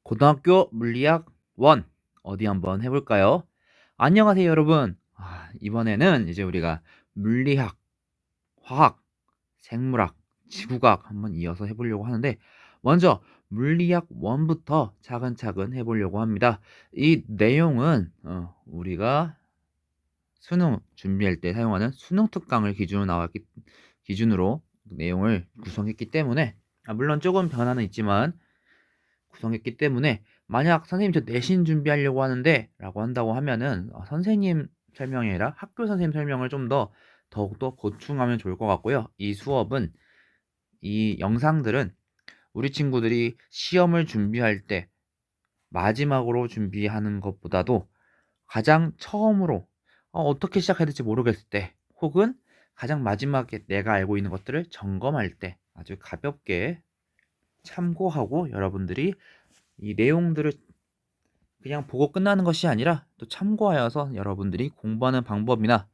고등학교 물리학 1 어디 한번 해볼까요? 안녕하세요 여러분. 이번에는 이제 우리가 물리학, 화학, 생물학, 지구과학 한번 이어서 해보려고 하는데 먼저 물리학 1부터 차근차근 해보려고 합니다. 이 내용은 우리가 수능 준비할 때 사용하는 수능 특강을 기준으로 내용을 구성했기 때문에 물론 조금 변화는 있지만 구성했기 때문에 만약 선생님 저 내신 준비하려고 하는데 라고 한다고 하면은 선생님 설명이 아니라 학교 선생님 설명을 좀 더 더욱더 보충하면 좋을 것 같고요. 이 영상들은 우리 친구들이 시험을 준비할 때 마지막으로 준비하는 것보다도 가장 처음으로 어떻게 시작해야 될지 모르겠을 때 혹은 가장 마지막에 내가 알고 있는 것들을 점검할 때 아주 가볍게 참고하고 여러분들이 이 내용들을 그냥 보고 끝나는 것이 아니라 또 참고하여서 여러분들이 공부하는 방법이나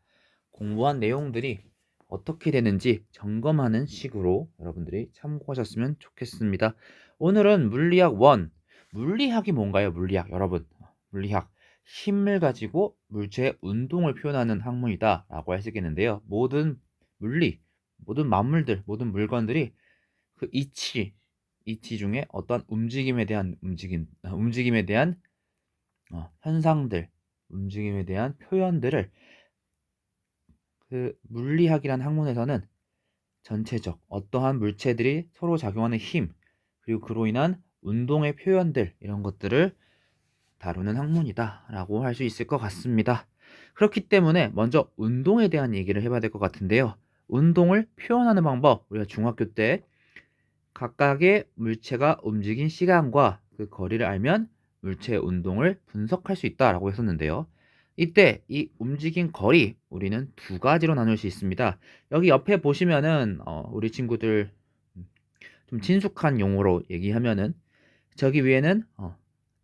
공부한 내용들이 어떻게 되는지 점검하는 식으로 여러분들이 참고하셨으면 좋겠습니다. 오늘은 물리학 1. 물리학이 뭔가요? 물리학 여러분. 물리학 힘을 가지고 물체의 운동을 표현하는 학문이다 라고 할 수 있겠는데요. 모든 물리, 모든 만물들, 모든 물건들이 그 이치 중에 어떤 움직임에 대한 현상들, 움직임에 대한 표현들을 그 물리학이라는 학문에서는 전체적 어떠한 물체들이 서로 작용하는 힘, 그리고 그로 인한 운동의 표현들 이런 것들을 다루는 학문이다 라고 할 수 있을 것 같습니다. 그렇기 때문에 먼저 운동에 대한 얘기를 해봐야 될 것 같은데요. 운동을 표현하는 방법, 우리가 중학교 때 각각의 물체가 움직인 시간과 그 거리를 알면 물체의 운동을 분석할 수 있다라고 했었는데요. 이때 이 움직인 거리 우리는 두 가지로 나눌 수 있습니다. 여기 옆에 보시면은 우리 친구들 좀 친숙한 용어로 얘기하면은 저기 위에는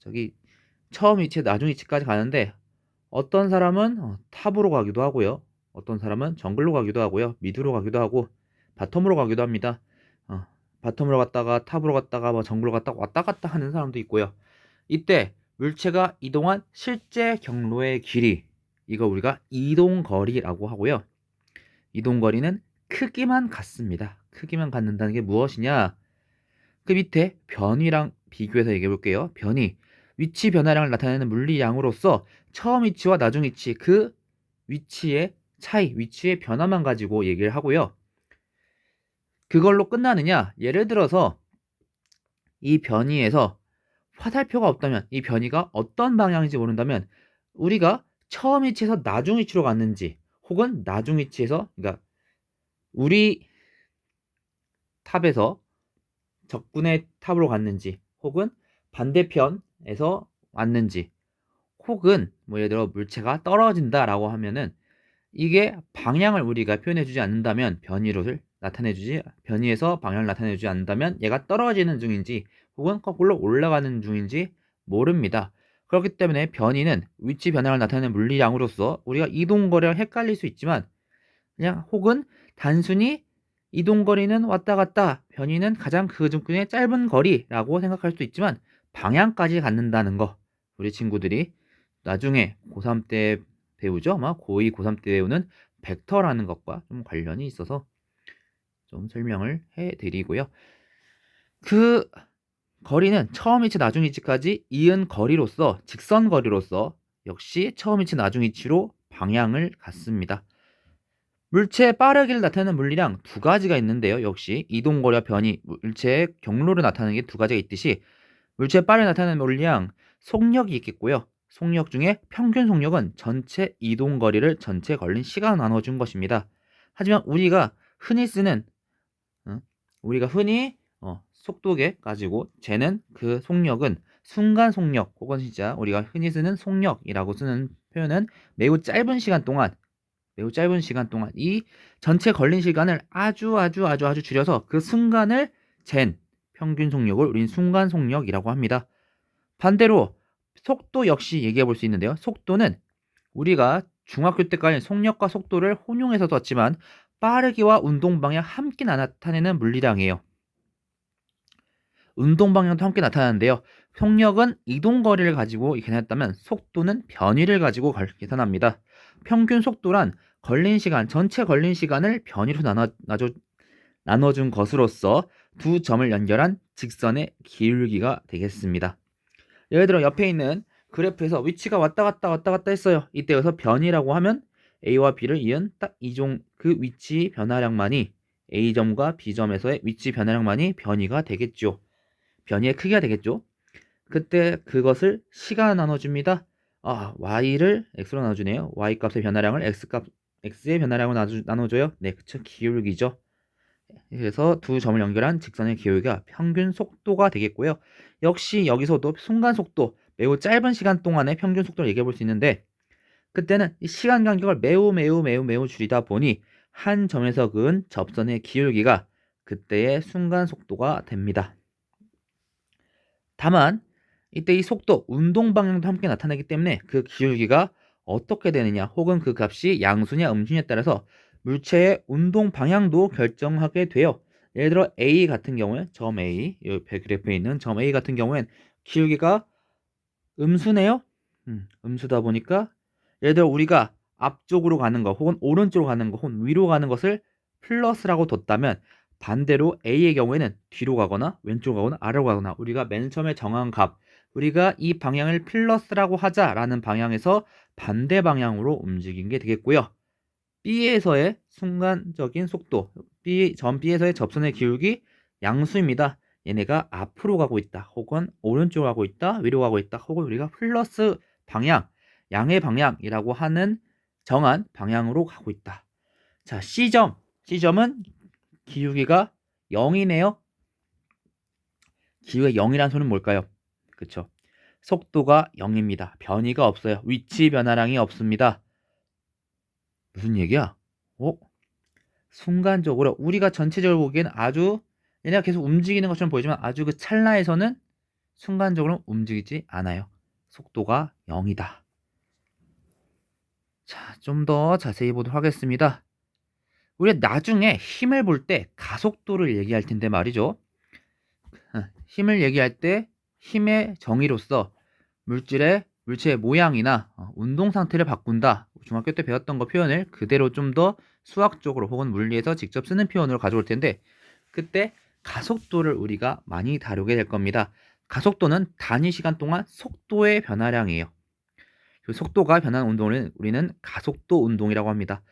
저기 처음 위치 나중 위치까지 가는데 어떤 사람은 탑으로 가기도 하고요. 어떤 사람은 정글로 가기도 하고요. 미드로 가기도 하고 바텀으로 가기도 합니다. 어, 바텀으로 갔다가 탑으로 갔다가 뭐 정글로 갔다가 왔다 갔다 하는 사람도 있고요. 이때 물체가 이동한 실제 경로의 길이 이거 우리가 이동거리라고 하고요. 이동거리는 크기만 같습니다. 크기만 갖는다는 게 무엇이냐? 그 밑에 변위랑 비교해서 얘기해 볼게요. 변위 위치 변화량을 나타내는 물리량으로서 처음 위치와 나중 위치 그 위치의 차이, 위치의 변화만 가지고 얘기를 하고요. 그걸로 끝나느냐? 예를 들어서 이 변위에서 화살표가 없다면 이 변위가 어떤 방향인지 모른다면 우리가 처음 위치에서 나중 위치로 갔는지 혹은 나중 위치에서 그러니까 우리 탑에서 적군의 탑으로 갔는지 혹은 반대편에서 왔는지 혹은 뭐 예를 들어 물체가 떨어진다라고 하면은 이게 방향을 우리가 표현해주지 않는다면 변위에서 방향을 나타내주지 않는다면 얘가 떨어지는 중인지 혹은 거꾸로 올라가는 중인지 모릅니다. 그렇기 때문에 변위는 위치 변화를 나타내는 물리량으로서 우리가 이동거리랑 헷갈릴 수 있지만 그냥 혹은 단순히 이동거리는 왔다 갔다 변위는 가장 그 중에 짧은 거리라고 생각할 수도 있지만 방향까지 갖는다는 거 우리 친구들이 나중에 고3 때 배우죠. 아마 고2, 고3 때 배우는 벡터라는 것과 좀 관련이 있어서 좀 설명을 해드리고요. 그 거리는 처음 위치, 나중 위치까지 이은 거리로서 직선 거리로서 역시 처음 위치, 나중 위치로 방향을 갖습니다. 물체의 빠르기를 나타내는 물리량 두 가지가 있는데요. 역시 이동거리와 변이, 물체의 경로를 나타내는 게 두 가지가 있듯이 물체의 빠르게 나타내는 물리량 속력이 있겠고요. 속력 중에 평균 속력은 전체 이동거리를 전체 걸린 시간으로 나눠준 것입니다. 하지만 어, 우리가 흔히 속도계 가지고 재는 그 속력은 순간 속력 혹은 진짜 우리가 흔히 쓰는 속력이라고 쓰는 표현은 매우 짧은 시간 동안 이 전체 걸린 시간을 아주 줄여서 그 순간을 잰 평균 속력을 우린 순간 속력이라고 합니다. 반대로 속도 역시 얘기해 볼 수 있는데요. 속도는 우리가 중학교 때까지 속력과 속도를 혼용해서 썼지만 빠르기와 운동 방향 함께 나타내는 물리량이에요. 운동 방향도 함께 나타나는데요. 속력은 이동 거리를 가지고 계산했다면 속도는 변위를 가지고 계산합니다. 평균 속도란 걸린 시간, 전체 걸린 시간을 변위로 나눠준 것으로서 두 점을 연결한 직선의 기울기가 되겠습니다. 예를 들어 옆에 있는 그래프에서 위치가 왔다 갔다 했어요. 이때 여기서 변이라고 하면 A와 B를 이은 딱 그 위치 변화량만이 A점과 B점에서의 위치 변화량만이 변이가 되겠죠. 변이의 크기가 되겠죠. 그때 그것을 시간 나눠줍니다. Y를 X로 나눠주네요. Y 값의 변화량을 X의 변화량으로 나눠줘요. 네, 그쵸. 기울기죠. 그래서 두 점을 연결한 직선의 기울기가 평균 속도가 되겠고요. 역시 여기서도 순간 속도, 매우 짧은 시간 동안의 평균 속도를 얘기해 볼 수 있는데 그때는 이 시간 간격을 매우 줄이다 보니 한 점에서 그은 접선의 기울기가 그때의 순간 속도가 됩니다. 다만 이때 이 속도, 운동 방향도 함께 나타나기 때문에 그 기울기가 어떻게 되느냐 혹은 그 값이 양수냐 음수냐에 따라서 물체의 운동 방향도 결정하게 돼요. 예를 들어 A 같은 경우에 점 A, 이 그래프에 있는 점 A 같은 경우엔 기울기가 음수네요. 음수다 보니까 예를 들어 우리가 앞쪽으로 가는 거 혹은 오른쪽으로 가는 거 혹은 위로 가는 것을 플러스라고 뒀다면 반대로 A의 경우에는 뒤로 가거나 왼쪽으로 가거나 아래로 가거나 우리가 맨 처음에 정한 값 우리가 이 방향을 플러스라고 하자라는 방향에서 반대 방향으로 움직인 게 되겠고요. B에서의 순간적인 속도 점 B에서의 접선의 기울기 양수입니다. 얘네가 앞으로 가고 있다 혹은 오른쪽으로 가고 있다 위로 가고 있다 혹은 우리가 플러스 방향 양의 방향이라고 하는 정한 방향으로 가고 있다. 자, C점은 기울기가 0이네요. 기울기가 0이라는 소리는 뭘까요? 그쵸? 속도가 0입니다. 변이가 없어요. 위치 변화량이 없습니다. 무슨 얘기야? 순간적으로 우리가 전체적으로 보기에는 아주 얘네가 계속 움직이는 것처럼 보이지만 아주 그 찰나에서는 순간적으로 움직이지 않아요. 속도가 0이다. 자, 좀 더 자세히 보도록 하겠습니다. 우리가 나중에 힘을 볼 때 가속도를 얘기할 텐데 말이죠. 힘을 얘기할 때 힘의 정의로서 물체의 모양이나 운동 상태를 바꾼다. 중학교 때 배웠던 거 표현을 그대로 좀 더 수학적으로 혹은 물리에서 직접 쓰는 표현으로 가져올 텐데 그때 가속도를 우리가 많이 다루게 될 겁니다. 가속도는 단위 시간 동안 속도의 변화량이에요. 그 속도가 변하는 운동을 우리는 가속도 운동이라고 합니다.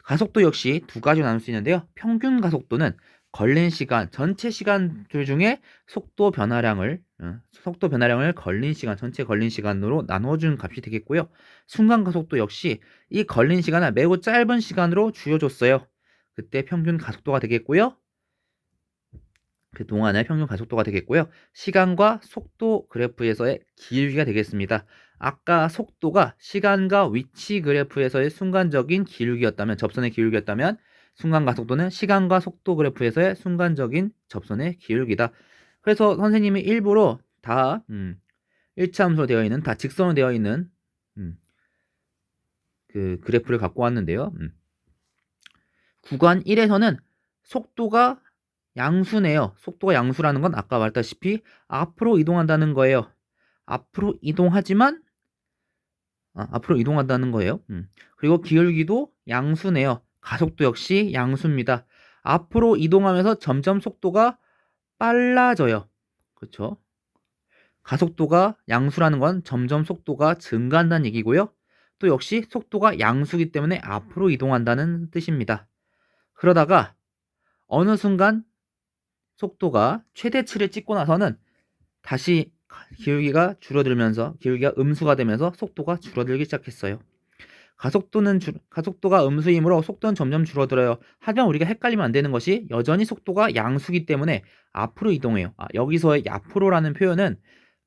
가속도 역시 두 가지로 나눌 수 있는데요. 평균 가속도는 걸린 시간, 전체 시간들 중에 속도 변화량을 걸린 시간, 전체 걸린 시간으로 나눠준 값이 되겠고요. 순간 가속도 역시 이 걸린 시간을 매우 짧은 시간으로 줄여줬어요. 그때 평균 가속도가 되겠고요. 그 동안의 평균 가속도가 되겠고요. 시간과 속도 그래프에서의 기울기가 되겠습니다. 아까 속도가 시간과 위치 그래프에서의 순간적인 기울기였다면, 접선의 기울기였다면 순간 가속도는 시간과 속도 그래프에서의 순간적인 접선의 기울기다. 그래서 선생님이 일부러 다 일차함수로 되어 있는, 다 직선으로 되어 있는 그 그래프를 갖고 왔는데요. 구간 1에서는 속도가 양수네요. 속도가 양수라는 건 아까 말했다시피 앞으로 이동한다는 거예요. 앞으로 이동한다는 거예요. 그리고 기울기도 양수네요. 가속도 역시 양수입니다. 앞으로 이동하면서 점점 속도가 빨라져요. 그렇죠? 가속도가 양수라는 건 점점 속도가 증가한다는 얘기고요. 또 역시 속도가 양수기 때문에 앞으로 이동한다는 뜻입니다. 그러다가 어느 순간 속도가 최대치를 찍고 나서는 다시 기울기가 줄어들면서 기울기가 음수가 되면서 속도가 줄어들기 시작했어요. 가속도가 음수이므로 속도는 점점 줄어들어요. 하지만 우리가 헷갈리면 안 되는 것이 여전히 속도가 양수기 때문에 앞으로 이동해요. 여기서의 앞으로라는 표현은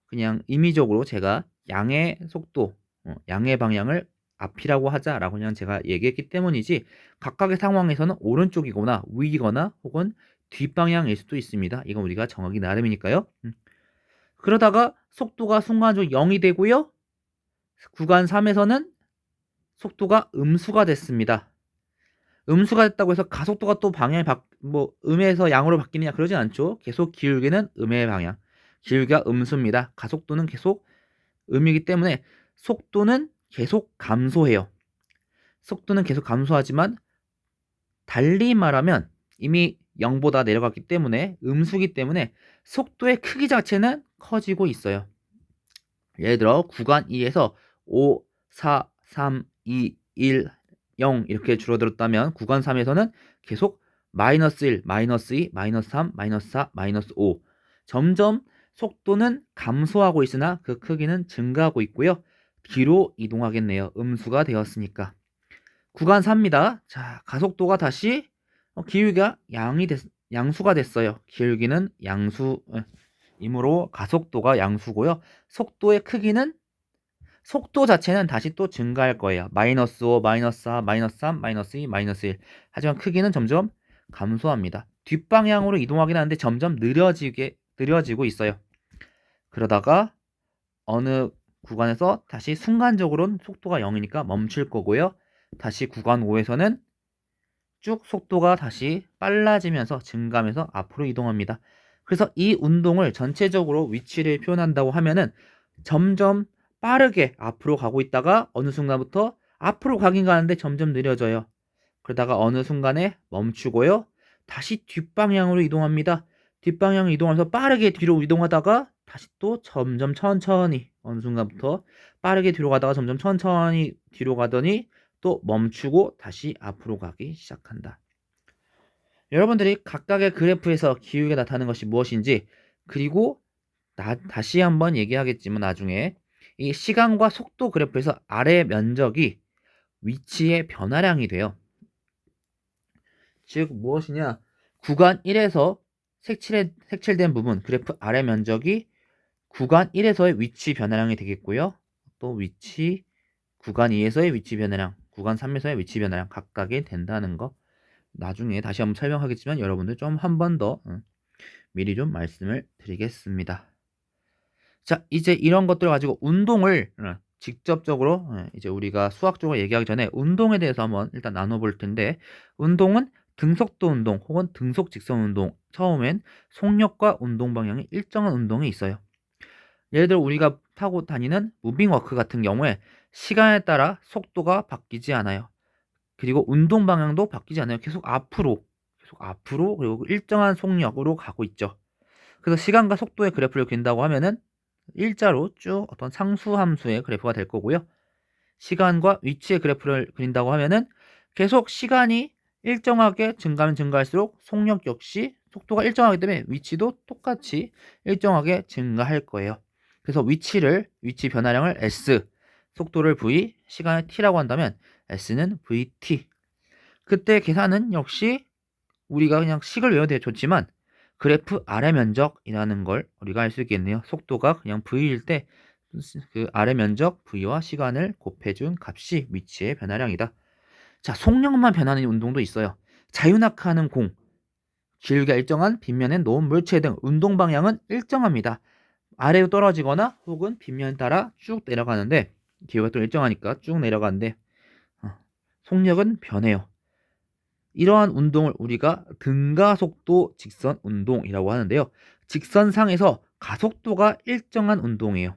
그냥 임의적으로 제가 양의 속도, 양의 방향을 앞이라고 하자라고 그냥 제가 얘기했기 때문이지 각각의 상황에서는 오른쪽이거나 위이거나 혹은 뒷방향일 수도 있습니다. 이건 우리가 정하기 나름이니까요. 그러다가 속도가 순간적으로 0이 되고요. 구간 3에서는 속도가 음수가 됐습니다. 음수가 됐다고 해서 가속도가 또 방향이 음에서 양으로 바뀌느냐 그러진 않죠. 계속 기울기는 음의 방향. 기울기가 음수입니다. 가속도는 계속 음이기 때문에 속도는 계속 감소해요. 속도는 계속 감소하지만 달리 말하면 이미 0보다 내려갔기 때문에 음수기 때문에 속도의 크기 자체는 커지고 있어요. 예를 들어 구간 2에서 5, 4, 3, 2, 1, 0 이렇게 줄어들었다면 구간 3에서는 계속 마이너스 1, 마이너스 2, 마이너스 3, 마이너스 4, 마이너스 5 점점 속도는 감소하고 있으나 그 크기는 증가하고 있고요. 뒤로 이동하겠네요. 음수가 되었으니까. 구간 4입니다. 자, 가속도가 다시 기울기가 양수가 됐어요. 기울기는 양수이므로 가속도가 양수고요. 속도의 크기는 속도 자체는 다시 또 증가할 거예요. 마이너스 5, 마이너스 4, 마이너스 3, 마이너스 2, 마이너스 1. 하지만 크기는 점점 감소합니다. 뒷방향으로 이동하긴 하는데 점점 느려지고 있어요. 그러다가 어느 구간에서 다시 순간적으로는 속도가 0이니까 멈출 거고요. 다시 구간 5에서는 쭉 속도가 다시 빨라지면서 증가하면서 앞으로 이동합니다. 그래서 이 운동을 전체적으로 위치를 표현한다고 하면은 점점 빠르게 앞으로 가고 있다가 어느 순간부터 앞으로 가긴 가는데 점점 느려져요. 그러다가 어느 순간에 멈추고요. 다시 뒷방향으로 이동합니다. 뒷방향으로 이동하면서 빠르게 뒤로 이동하다가 다시 또 점점 천천히 어느 순간부터 빠르게 뒤로 가다가 점점 천천히 뒤로 가더니 또 멈추고 다시 앞으로 가기 시작한다. 여러분들이 각각의 그래프에서 기울기가 나타나는 것이 무엇인지 그리고 다시 한번 얘기하겠지만 나중에 이 시간과 속도 그래프에서 아래 면적이 위치의 변화량이 돼요. 즉 무엇이냐? 구간 1에서 색칠된 부분 그래프 아래 면적이 구간 1에서의 위치 변화량이 되겠고요. 또 구간 2에서의 위치 변화량, 구간 3에서의 위치 변화량 각각이 된다는 거 나중에 다시 한번 설명하겠지만 여러분들 좀 한 번 더 미리 좀 말씀을 드리겠습니다. 자, 이제 이런 것들을 가지고 운동을 직접적으로 이제 우리가 수학적으로 얘기하기 전에 운동에 대해서 한번 일단 나눠볼 텐데 운동은 등속도 운동 혹은 등속 직선 운동 처음엔 속력과 운동 방향이 일정한 운동이 있어요. 예를 들어 우리가 타고 다니는 무빙워크 같은 경우에 시간에 따라 속도가 바뀌지 않아요. 그리고 운동 방향도 바뀌지 않아요. 계속 앞으로 그리고 일정한 속력으로 가고 있죠. 그래서 시간과 속도의 그래프를 그린다고 하면은 일자로 쭉 어떤 상수함수의 그래프가 될 거고요. 시간과 위치의 그래프를 그린다고 하면은 계속 시간이 일정하게 증가하면 증가할수록 속력 역시 속도가 일정하기 때문에 위치도 똑같이 일정하게 증가할 거예요. 그래서 위치 변화량을 S, 속도를 V, 시간을 T라고 한다면 S는 VT. 그때 계산은 역시 우리가 그냥 식을 외워도 되게 좋지만 그래프 아래 면적이라는 걸 우리가 알 수 있겠네요. 속도가 그냥 V일 때 그 아래 면적 V와 시간을 곱해준 값이 위치의 변화량이다. 자, 속력만 변하는 운동도 있어요. 자유낙하하는 공, 길게 일정한 빗면에 놓은 물체 등 운동 방향은 일정합니다. 아래로 떨어지거나 혹은 빗면 따라 쭉 내려가는데 기회가 또 일정하니까 쭉 내려가는데 속력은 변해요. 이러한 운동을 우리가 등가속도 직선 운동이라고 하는데요. 직선상에서 가속도가 일정한 운동이에요.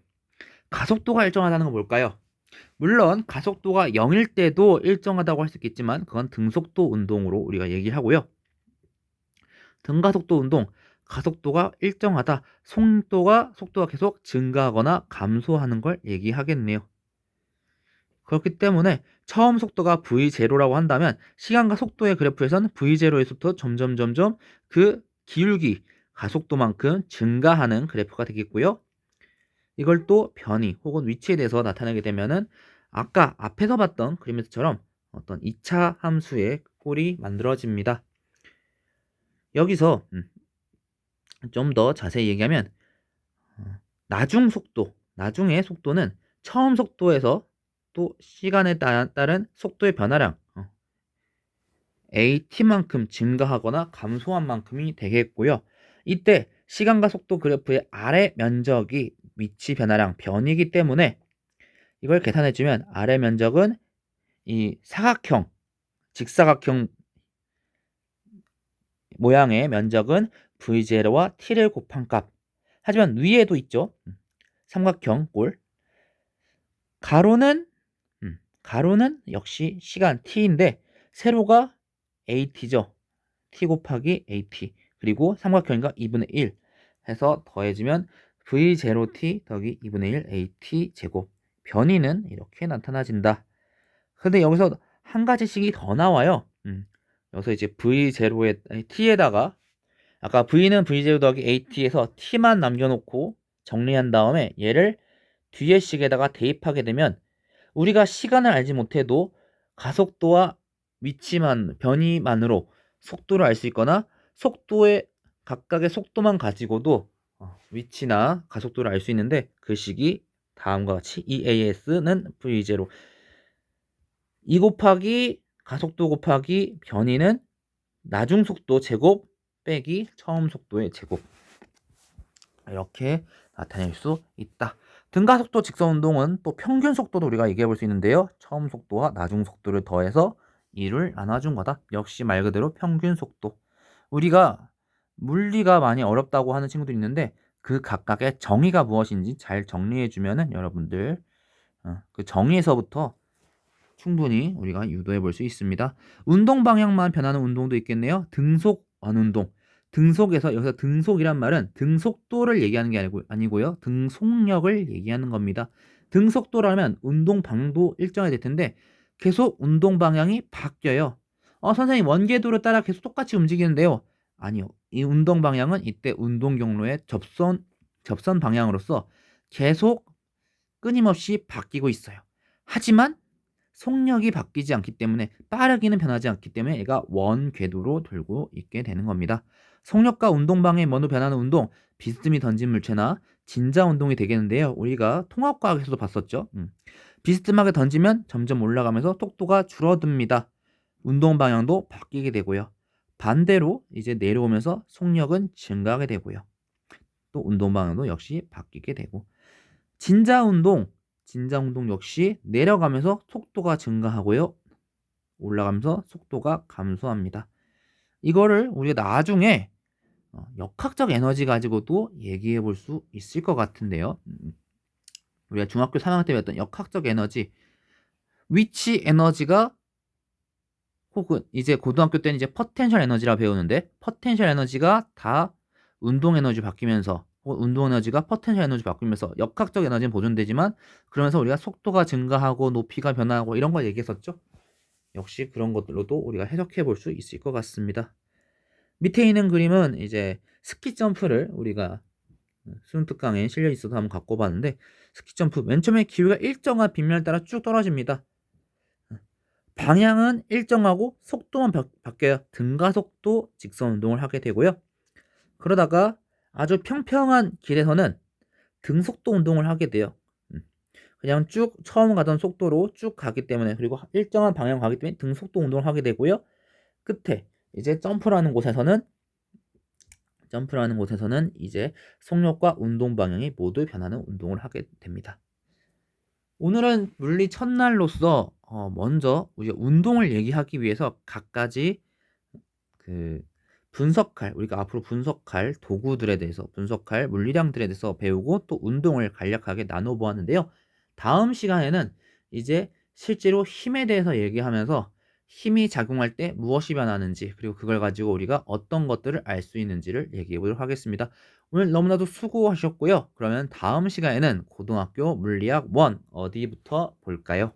가속도가 일정하다는 건 뭘까요? 물론 가속도가 0일 때도 일정하다고 할 수 있겠지만 그건 등속도 운동으로 우리가 얘기하고요. 등가속도 운동, 가속도가 일정하다, 속도가 계속 증가하거나 감소하는 걸 얘기하겠네요. 그렇기 때문에 처음 속도가 V0라고 한다면 시간과 속도의 그래프에서는 V0에서부터 점점 그 기울기, 가속도만큼 증가하는 그래프가 되겠고요. 이걸 또 변이 혹은 위치에 대해서 나타내게 되면은 아까 앞에서 봤던 그림에서처럼 어떤 2차 함수의 꼴이 만들어집니다. 여기서 좀 더 자세히 얘기하면 나중의 속도는 처음 속도에서 또 시간에 따른 속도의 변화량 AT만큼 증가하거나 감소한 만큼이 되겠고요. 이때 시간과 속도 그래프의 아래 면적이 위치 변화량 변이기 때문에 이걸 계산해주면 아래 면적은 이 직사각형 모양의 면적은 V0와 T를 곱한 값. 하지만 위에도 있죠. 삼각형 꼴. 가로는 가로는 역시 시간 t인데 세로가 at죠. t 곱하기 at. 그리고 삼각형이니까 2분의 1 해서 더해지면 v0t 더하기 2분의 1 at 제곱. 변이는 이렇게 나타나진다. 근데 여기서 한 가지씩이 더 나와요. 여기서 이제 v0에 t에다가 아까 v는 v0 더하기 at에서 t만 남겨놓고 정리한 다음에 얘를 뒤에 식에다가 대입하게 되면 우리가 시간을 알지 못해도 가속도와 위치만 변이만으로 속도를 알 수 있거나 속도의 각각의 속도만 가지고도 위치나 가속도를 알 수 있는데 그 식이 다음과 같이 EAS는 V0 2 곱하기 가속도 곱하기 변이는 나중 속도 제곱 빼기 처음 속도의 제곱 이렇게 나타낼 수 있다. 등가속도 직선운동은 또 평균 속도도 우리가 얘기해 볼 수 있는데요. 처음 속도와 나중 속도를 더해서 2를 나눠준 거다. 역시 말 그대로 평균 속도. 우리가 물리가 많이 어렵다고 하는 친구들이 있는데 그 각각의 정의가 무엇인지 잘 정리해 주면은 여러분들 그 정의에서부터 충분히 우리가 유도해 볼 수 있습니다. 운동 방향만 변하는 운동도 있겠네요. 등속 완운동. 등속에서 여기서 등속이란 말은 등속도를 얘기하는 게 아니고요. 등속력을 얘기하는 겁니다. 등속도라면 운동 방향도 일정해야 될 텐데 계속 운동 방향이 바뀌어요. 선생님 원궤도를 따라 계속 똑같이 움직이는데요. 아니요. 이 운동 방향은 이때 운동 경로의 접선 방향으로서 계속 끊임없이 바뀌고 있어요. 하지만 속력이 바뀌지 않기 때문에 빠르기는 변하지 않기 때문에 얘가 원궤도로 돌고 있게 되는 겁니다. 속력과 운동 방향이 먼저 변하는 운동, 비스듬히 던진 물체나 진자 운동이 되겠는데요. 우리가 통합과학에서도 봤었죠. 비스듬하게 던지면 점점 올라가면서 속도가 줄어듭니다. 운동 방향도 바뀌게 되고요. 반대로 이제 내려오면서 속력은 증가하게 되고요. 또 운동 방향도 역시 바뀌게 되고 진자 운동 역시 내려가면서 속도가 증가하고요. 올라가면서 속도가 감소합니다. 이거를 우리가 나중에 역학적 에너지 가지고도 얘기해 볼 수 있을 것 같은데요. 우리가 중학교 3학년 때 배웠던 역학적 에너지, 위치 에너지가 혹은 이제 고등학교 때는 이제 포텐셜 에너지라 배우는데 포텐셜 에너지가 다 운동 에너지 바뀌면서 운동 에너지가 포텐셜 에너지 바뀌면서 역학적 에너지는 보존되지만 그러면서 우리가 속도가 증가하고 높이가 변화하고 이런 걸 얘기했었죠. 역시 그런 것들로도 우리가 해석해 볼 수 있을 것 같습니다. 밑에 있는 그림은 이제 스키 점프를 우리가 수능 특강에 실려 있어서 한번 갖고 봤는데 스키 점프 맨 처음에 기회가 일정한 빗면을 따라 쭉 떨어집니다. 방향은 일정하고 속도만 바뀌어요. 등가속도 직선 운동을 하게 되고요. 그러다가 아주 평평한 길에서는 등속도 운동을 하게 돼요. 그냥 쭉 처음 가던 속도로 쭉 가기 때문에 그리고 일정한 방향 가기 때문에 등속도 운동을 하게 되고요. 끝에 이제 점프라는 곳에서는 이제 속력과 운동 방향이 모두 변하는 운동을 하게 됩니다. 오늘은 물리 첫날로서 먼저 우리가 운동을 얘기하기 위해서 각가지 그 분석할 우리가 앞으로 분석할 도구들에 대해서 분석할 물리량들에 대해서 배우고 또 운동을 간략하게 나눠 보았는데요. 다음 시간에는 이제 실제로 힘에 대해서 얘기하면서 힘이 작용할 때 무엇이 변하는지 그리고 그걸 가지고 우리가 어떤 것들을 알 수 있는지를 얘기해 보도록 하겠습니다. 오늘 너무나도 수고하셨고요. 그러면 다음 시간에는 고등학교 물리학 1 어디부터 볼까요?